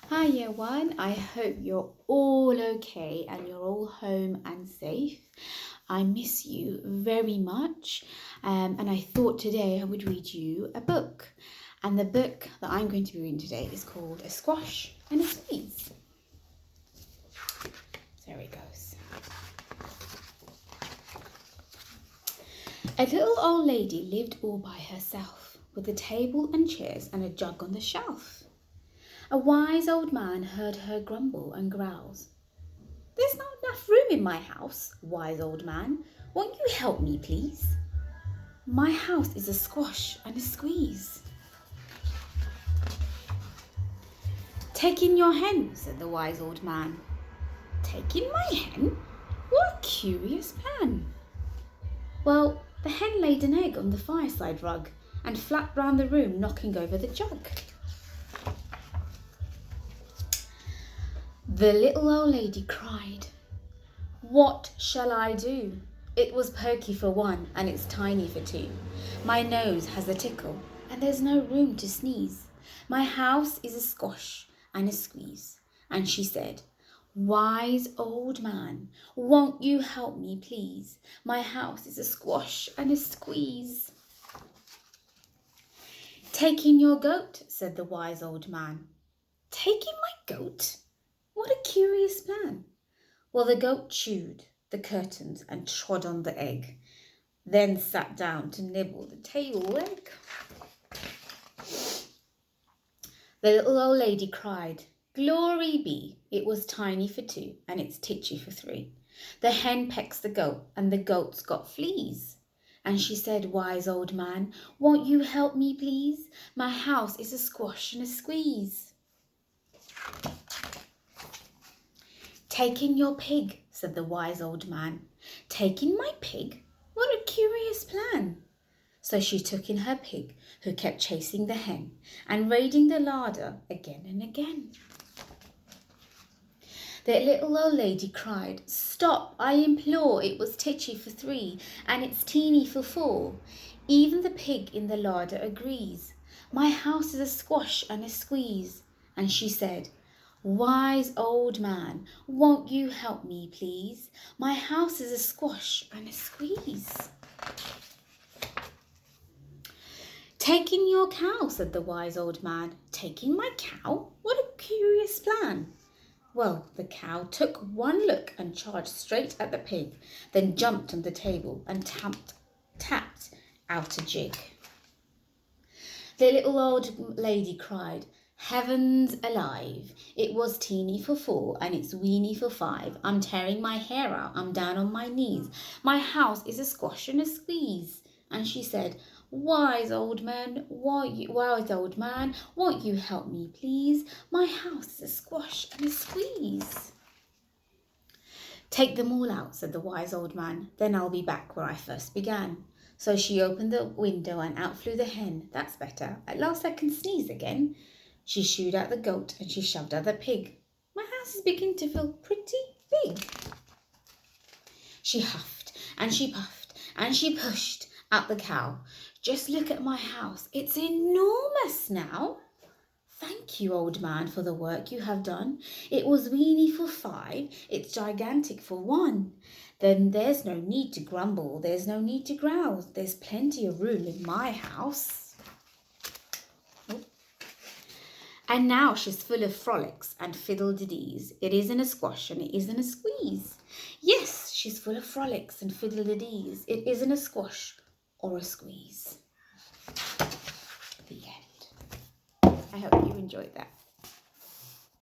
Hi, year one. I hope you're all okay and you're all home and safe. I miss you very much, and I thought today I would read you a book. And the book that I'm going to be reading today is called A Squash and a Squeeze. There it goes. A little old lady lived all by herself, with a table and chairs and a jug on the shelf. A wise old man heard her grumble and growls. "There's not enough room in my house, wise old man. Won't you help me, please? My house is a squash and a squeeze." "Take in your hen," said the wise old man. "Take in my hen? What a curious plan." Well, the hen laid an egg on the fireside rug and flapped round the room, knocking over the jug. The little old lady cried, "What shall I do? It was perky for one, and it's tiny for two. My nose has a tickle, and there's no room to sneeze. My house is a squash and a squeeze." And she said, "Wise old man, won't you help me, please? My house is a squash and a squeeze." "Take in your goat," said the wise old man. "Take in my goat? What a curious plan." Well, the goat chewed the curtains and trod on the egg, then sat down to nibble the table leg. The little old lady cried, "Glory be, it was tiny for two, and it's titchy for three. The hen pecks the goat, and the goat's got fleas." And she said, "Wise old man, won't you help me, please? My house is a squash and a squeeze." "Take in your pig," said the wise old man. "Take in my pig? What a curious plan." So she took in her pig, who kept chasing the hen and raiding the larder again and again. The little old lady cried, "Stop, I implore, it was titchy for three, and it's teeny for four. Even the pig in the larder agrees. My house is a squash and a squeeze." And she said, "Wise old man, won't you help me, please? My house is a squash and a squeeze." "Take in your cow," said the wise old man. "Take in my cow? What a curious plan." Well, the cow took one look and charged straight at the pig, then jumped on the table and tapped out a jig. The little old lady cried, "Heavens alive! It was teeny for four, and it's weeny for five. I'm tearing my hair out, I'm down on my knees. My house is a squash and a squeeze." And she said, wise old man, won't you help me, please? My house is a squash and a squeeze." "Take them all out," said the wise old man. "Then I'll be back where I first began." So she opened the window and out flew the hen. That's better. At last I can sneeze again. She shooed out the goat and she shoved out the pig. My house is beginning to feel pretty big. She huffed and she puffed and she pushed out the cow. "Just look at my house. It's enormous now." "Thank you, old man, for the work you have done. It was weeny for five, it's gigantic for one. Then there's no need to grumble, there's no need to growl. There's plenty of room in my house." Oh. And now she's full of frolics and fiddle-de-dees. It isn't a squash and it isn't a squeeze. Yes, she's full of frolics and fiddle-de-dees. It isn't a squash or a squeeze. The end. I hope you enjoyed that.